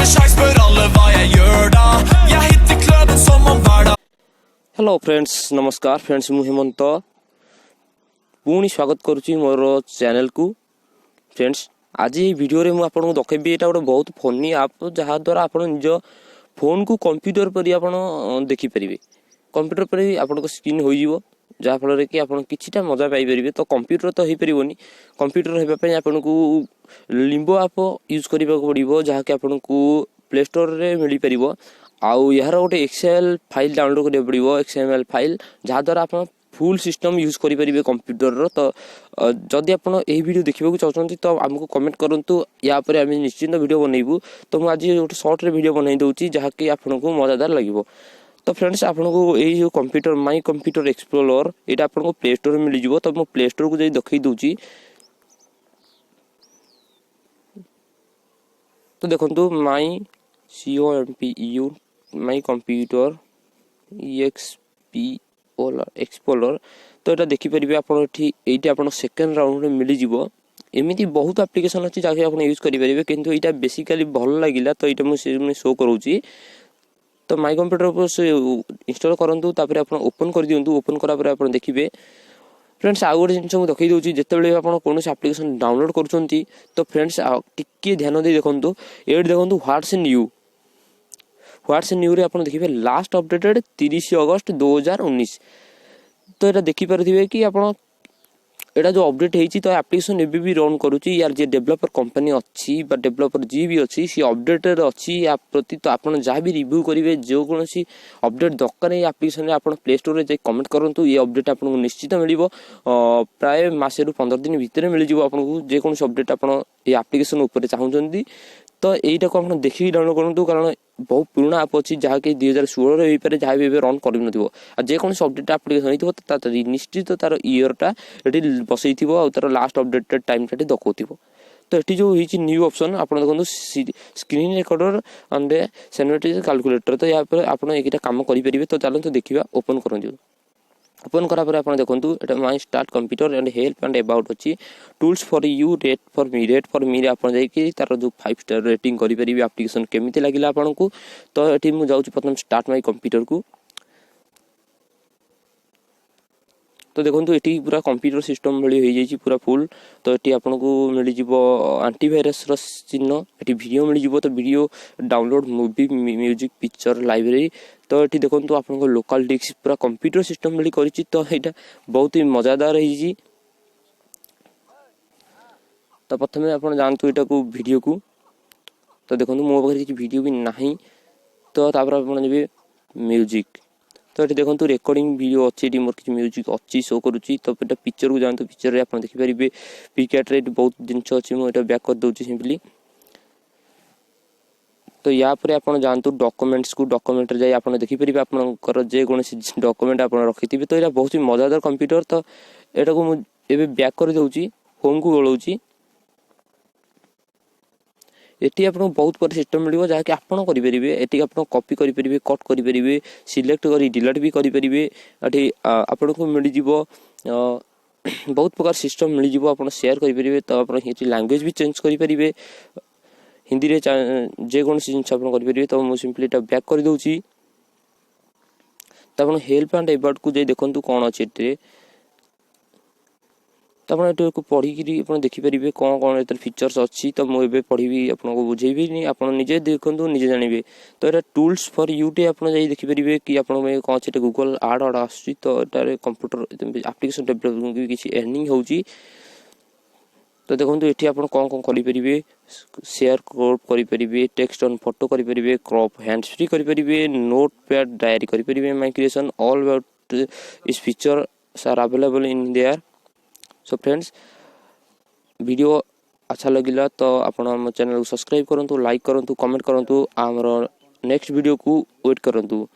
med sjanse, spør alle hva jeg gjør da. Jeg hitter kløben som om hver dag. Hello friends नमस्कार friends मु हेमंत पुणी स्वागत करुच्ची मोर channel को friends आज ये वीडियो रे मु आपन देखबी एटा गोटे बहुत फनी ऐप जहाँ द्वारा आपन निज फोन को कंप्यूटर पर आपन देखि परिबे कंप्यूटर पर आपन स्क्रीन होई जीवो जहाँ फल कि आपन किछिटा मजा पाई परिबे तो कंप्यूटर तो हेई परिबोनी कंप्यूटर हेबा पय आपन को लिंबो ऐप यूज करबा पड़िबो जहाँ कि आपन को प्ले स्टोर रे मिली परिबो आउ यार गोटे एक्सएल फाइल डाउनलोड करबा पड़िबो एक्सएमएल फाइल जहाँ द्वारा आपन फुल सिस्टम यूज करि परिबे कंप्यूटर रो तो जदि आपन एही वीडियो देखिबा को चाहछन्ती तो हमको कमेंट करंतु या पर हम निश्चित वीडियो बनैबू तो मु आज गोटे शॉर्ट रे वीडियो बनाई दउची जहाँ कि आपन को मजादार लागिवो। तो फ्रेंड्स आपन को एही जो कंप्यूटर माई कंप्यूटर एक्सप्लोरर एटा आपन को प्ले स्टोर में मिली जिवो तो मु प्ले स्टोर को जई देखै दउची तो देखंतु माई COMPU माई कंप्यूटर एक्सप्लोरर तो एटा देखि परिबे आपन एठी आपन सेकंड राउंड रे मिली जिवो एमिति बहुत एप्लीकेशन अछि जाके आपन यूज करि परिबे किंतु एटा बेसिकली भल लागिला तो एटा मु शो करूची तो माई कंप्यूटर पर से इंस्टॉल करंतु तापर आपन ओपन कर दियंतु ओपन करा पर आपन देखिबे फ्रेंड्स आ गोटे जिनस देखै दउची जेतेबेले आपन कोनोस एप्लीकेशन डाउनलोड करूचंती तो फ्रेंड्स टिके ध्यान दे देखंतु एड देखंतु व्हाट्स न्यू रे आपन देखिबे लास्ट अपडेटेड 30 अगस्त 2019 तो एटा देखि परथिबे कि आपन एटा जो अपडेट हेची तो एप्लीकेशन एबी भी रन करूची यार जे डेवलपर कंपनी अछि बा डेवलपर जी भी अछि सी अपडेटेड अछि या प्रति तो आपन जा भी रिव्यू करिवे जो कोनोसी अपडेट दरकार ए एप्लीकेशन रे आपन प्ले स्टोर रे जे कमेंट करंतु ये अपडेट आपन को निश्चित मिलिबो प्राय मासे रु 15 दिन भीतर मिल जिवो आपन को जे कोनोसी अपडेट आपन ए एप्लीकेशन ऊपर चाहुचंती तो एटा को आपन देखि डाउनलोड करंतु कारण बहुत पुराना ऐप अछि जहा कि 2016 रे पारे जहा भी रन करि नथिबो आ जे कोन अपडेट एप्लीकेशन हेतिबो त निश्चित तार ईयर टा एटी बसैथिबो आ तार लास्ट अपडेटेड टाइम टा देखौथिबो तो एटी जो हिची न्यू ऑप्शन आपन देखंतु screen recorder and sanitiser calculator तो या पर आपन एकिटा काम करि परिबे तो चलंतु देखिबा ओपन करंजु ओपन करा पर आपन देखंतु एटा my start computer and help and about अछि tools for you rate for me आपन जाई कि तार जो 5 स्टार रेटिंग करि परिबे एप्लीकेशन केमिति लागिला आपन को तो एठी मु जाउची प्रथम स्टार्ट माय कंप्यूटर को तो देखंतु एठी पूरा कंप्यूटर सिस्टम भली होई जाईची पूरा फुल तो एठी आपन को मिली जिवो एंटीवायरस रो चिन्ह एठी वीडियो मिली जिवो तो video download movie music picture library तो एठी देखंतु आपन को लोकल डिस्क पूरा कंप्यूटर सिस्टम भली करिची तो एटा बहुत ही मजादार होईची तो प्रथमे आपन जानतु एटा को वीडियो को तो देखंतु मो बखरे किछि वीडियो भी नाही तो तापर आपन जेबे म्यूजिक तो ये देखो रेकर्डिंग वीडियो अच्छी मोर किसी म्यूजिक अच्छी शो करुच्ची तो ये पिक्चर को जानते पिक्चर रे आपन देखि परिबे पिकेट रे बहुत जिंस अछि मो एटा बैक कर दोची सिंपली तो या पर आपन जानतु डॉक्यूमेंट्स को डॉक्यूमेंट रे जाय आपन देखि परिबे आपन कर जे कोनसी डॉक्यूमेंट आपन रखिथिबे तो एटा बहुत ही मजादार कंप्यूटर तो एटा को मु एबे बैक कर दोची होम को गळौची एटी आपन बहुत पर सिस्टम मिलिबो जहा कि आपन करि परिबे एटी आपन कॉपी करि परिबे कट करि परिबे सिलेक्ट करि डिलीट भी करि परिबे एटी आपन को मिलि जिवो बहुत प्रकार सिस्टम मिलि जिवो आपन शेयर करि परिबे तो आपन एटी लैंग्वेज भी चेंज करि परिबे हिंदी रे जे कोन सिंस आपन करि परिबे तो मु सिंपली एटा बैक करि दोची तो आपन हेल्प एंड अबाउट को जे देखंतु कोन अछि एटी तो आपन एटा को पढी कि आपन देखि परिबे कोन कोन एतर फीचर्स अछि तो मु एबे पढीबी आपन को बुझेबी नि आपन निजे देखंतु निजे जानिबे तो एटा टूल्स फॉर यू टे आपन जाई देखि परिबे कि आपन में कोन छै गूगल एड आछि तो एटा रे कंप्यूटर एप्लीकेशन डेवलपमेंट की किछि अर्निंग होउची तो देखंतु एठी आपन कोन कोन करि परिबे शेयर क्रॉप करि परिबे टेक्स्ट ऑन फोटो करि परिबे क्रॉप हैंड्स फ्री करि परिबे नोटपैड डायरी करि परिबे माइग्रेशन ऑल अबाउट इस feature are available in there so friends video अच्छा लगिला तो आपण हम चैनल को सब्सक्राइब करंतु लाइक करंतु कमेंट करंतु हमर नेक्स्ट वीडियो को वेट करंतु।